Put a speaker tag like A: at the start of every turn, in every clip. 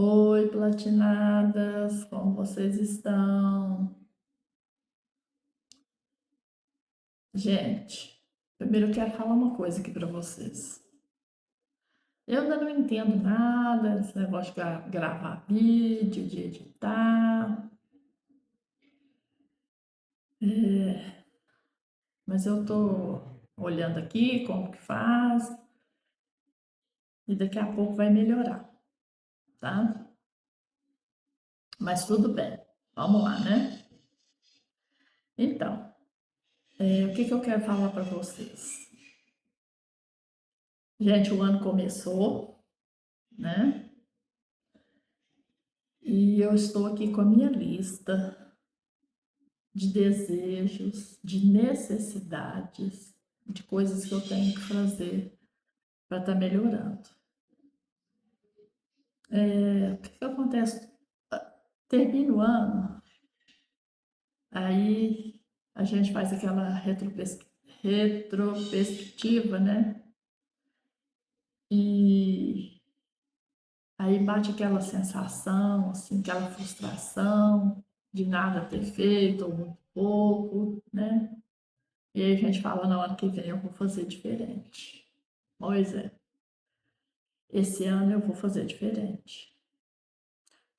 A: Oi, platinadas, como vocês estão? Gente, primeiro eu quero falar uma coisa aqui para vocês. Eu ainda não entendo nada desse negócio de gravar vídeo, de editar, mas eu tô olhando aqui como que faz e daqui a pouco vai melhorar, tá? Mas tudo bem, vamos lá, né? Então, o que que eu quero falar para vocês? Gente, o ano começou, né? E eu estou aqui com a minha lista de desejos, de necessidades, de coisas que eu tenho que fazer para estar melhorando. O que acontece? Termina o ano, aí a gente faz aquela retrospectiva, né? E aí bate aquela sensação, assim, aquela frustração de nada ter feito ou muito pouco, né? E aí a gente fala, na hora que vem eu vou fazer diferente. Pois é, esse ano eu vou fazer diferente.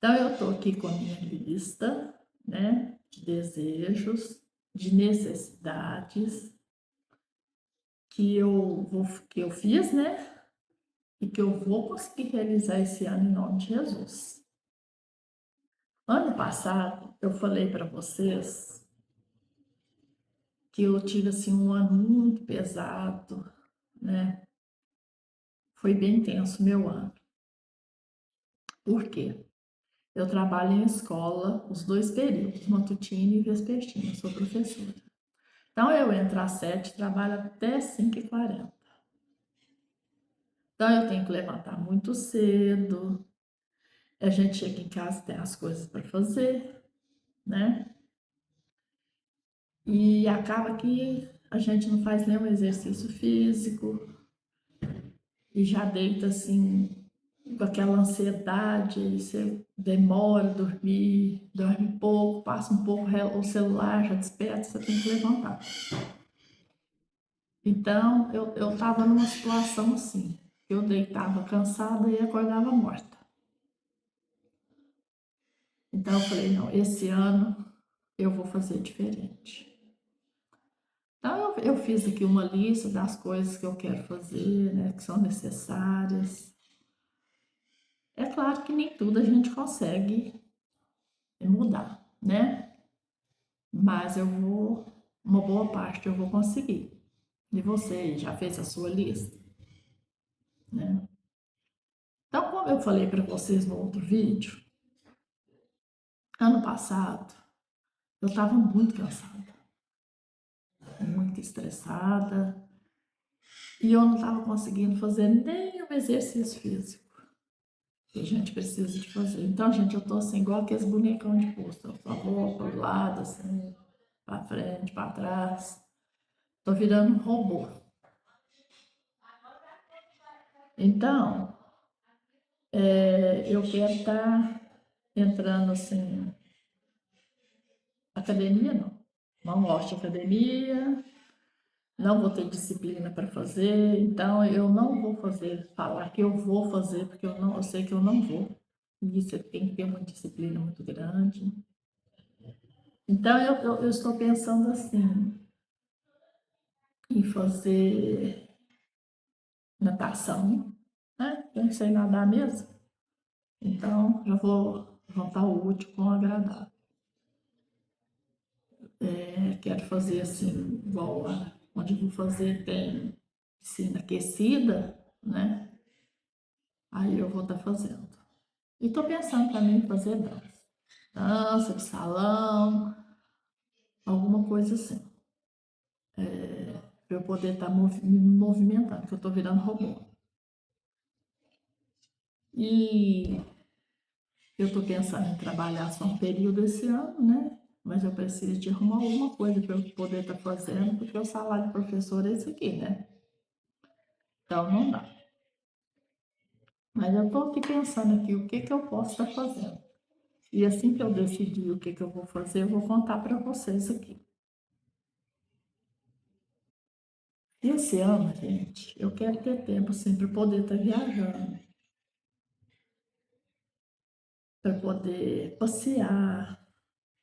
A: Então eu tô aqui com a minha lista, né, de desejos, de necessidades que eu fiz, né, e que eu vou conseguir realizar esse ano em nome de Jesus. Ano passado eu falei para vocês que eu tive assim um ano muito pesado, né? Foi bem tenso meu ano. Por quê? Eu trabalho em escola, os dois períodos, matutino e vespertino, eu sou professora. Então eu entro às 7, trabalho até 5h40. Então eu tenho que levantar muito cedo, a gente chega em casa, tem as coisas para fazer, né? E acaba que a gente não faz nenhum exercício físico e já deita assim com aquela ansiedade, aí você demora a dormir, dorme pouco, passa um pouco o celular, já desperta, você tem que levantar. Então, eu estava numa situação assim, eu deitava cansada e acordava morta. Então, eu falei, não, esse ano eu vou fazer diferente. Então, eu fiz aqui uma lista das coisas que eu quero fazer, né, que são necessárias. É claro que nem tudo a gente consegue mudar, né? Mas uma boa parte eu vou conseguir. E você já fez a sua lista, né? Então, como eu falei para vocês no outro vídeo, ano passado eu estava muito cansada, muito estressada e eu não estava conseguindo fazer nenhum exercício físico que a gente precisa de fazer. Então, gente, eu tô assim, igual aqueles bonecão de posto, eu só vou para o lado, assim, para frente, para trás. Tô virando um robô. Então, eu quero estar entrando assim, academia não. Não gosto de academia, não vou ter disciplina para fazer, então eu não vou falar que eu vou fazer, porque eu sei que eu não vou. E você tem que ter uma disciplina muito grande. Então eu estou pensando assim, em fazer natação, né? Eu não sei nadar mesmo, então já vou juntar o útil com o agradável. Quero fazer assim, igual lá onde eu vou fazer tem piscina aquecida, né? Aí eu vou estar fazendo. E estou pensando também em fazer dança. Dança de salão, alguma coisa assim. Para eu poder estar me movimentando, porque eu estou virando robô. E eu estou pensando em trabalhar só um período esse ano, né? Mas eu preciso de arrumar alguma coisa para eu poder estar fazendo, porque o salário de professor é esse aqui, né? Então não dá. Mas eu estou aqui pensando aqui o que que eu posso estar fazendo. E assim que eu decidir o que que eu vou fazer, eu vou contar para vocês aqui. E esse ano, gente, eu quero ter tempo assim para poder estar viajando, para poder passear,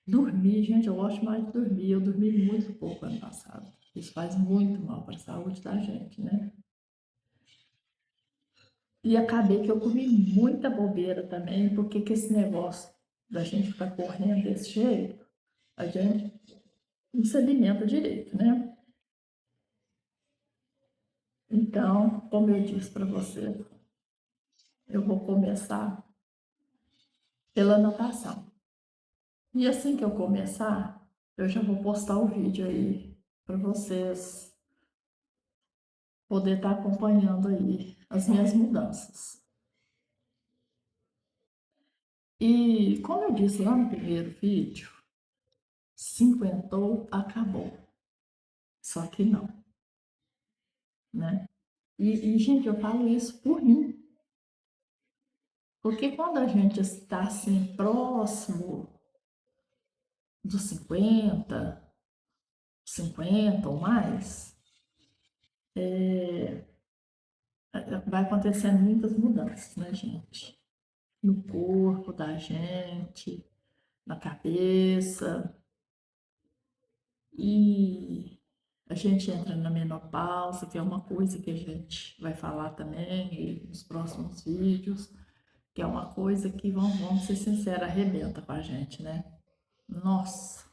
A: dormir. Gente, eu gosto mais de dormir. Eu dormi muito pouco ano passado. Isso faz muito mal para a saúde da gente, né? E acabei que eu comi muita bobeira também, porque que esse negócio da gente ficar correndo desse jeito, a gente não se alimenta direito, né? Então, como eu disse para você, eu vou começar pela natação. E assim que eu começar, eu já vou postar o vídeo aí para vocês poder estar acompanhando aí as minhas mudanças. E como eu disse lá no primeiro vídeo, cinquentou, acabou. Só que não, né? Gente, eu falo isso por mim. Porque quando a gente está assim próximo dos 50 ou mais, vai acontecendo muitas mudanças, né, gente? No corpo da gente, na cabeça. E a gente entra na menopausa, que é uma coisa que a gente vai falar também nos próximos vídeos, que é uma coisa que, vamos ser sinceros, arrebenta com a gente, né? Nossa!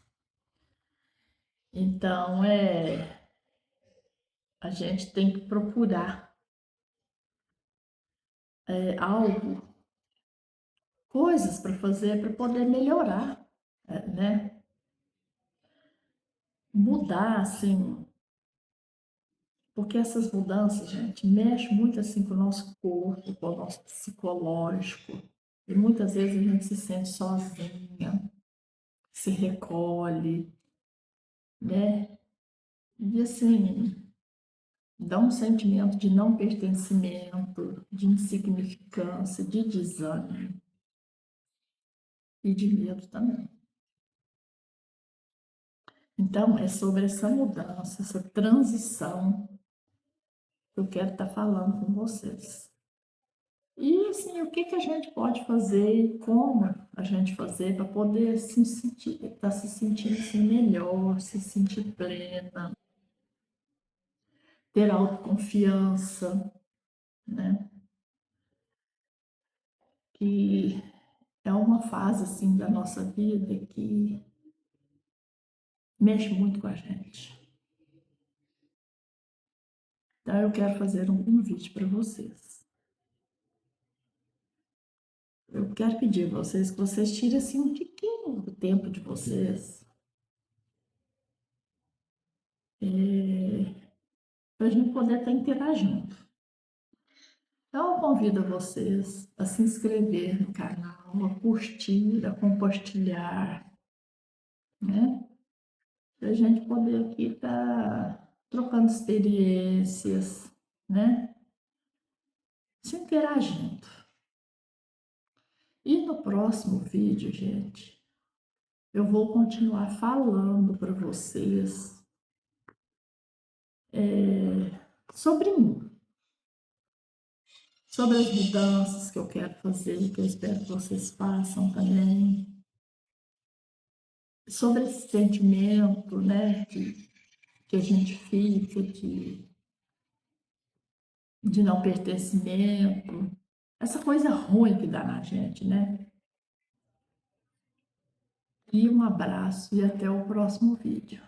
A: Então, a gente tem que procurar algo, coisas para fazer para poder melhorar, né? Mudar, assim, porque essas mudanças, gente, mexem muito assim com o nosso corpo, com o nosso psicológico. E muitas vezes a gente se sente sozinha, se recolhe, né? E assim, dá um sentimento de não pertencimento, de insignificância, de desânimo e de medo também. Então, é sobre essa mudança, essa transição que eu quero estar falando com vocês. E assim, o que que a gente pode fazer e como a gente fazer para poder se sentir, estar se sentindo assim, melhor, se sentir plena, ter autoconfiança, né? Que é uma fase assim da nossa vida que mexe muito com a gente. Então eu quero fazer um vídeo para vocês. Eu quero pedir a vocês que vocês tirem assim um tiquinho do tempo de vocês para a gente poder estar interagindo. Então, eu convido vocês a se inscrever no canal, a curtir, a compartilhar, né? Para a gente poder aqui estar trocando experiências, né? Se interagindo. E no próximo vídeo, gente, eu vou continuar falando para vocês sobre mim, sobre as mudanças que eu quero fazer, que eu espero que vocês façam também, sobre esse sentimento, né, que a gente fica, de não pertencimento, essa coisa ruim que dá na gente, né? E um abraço e até o próximo vídeo.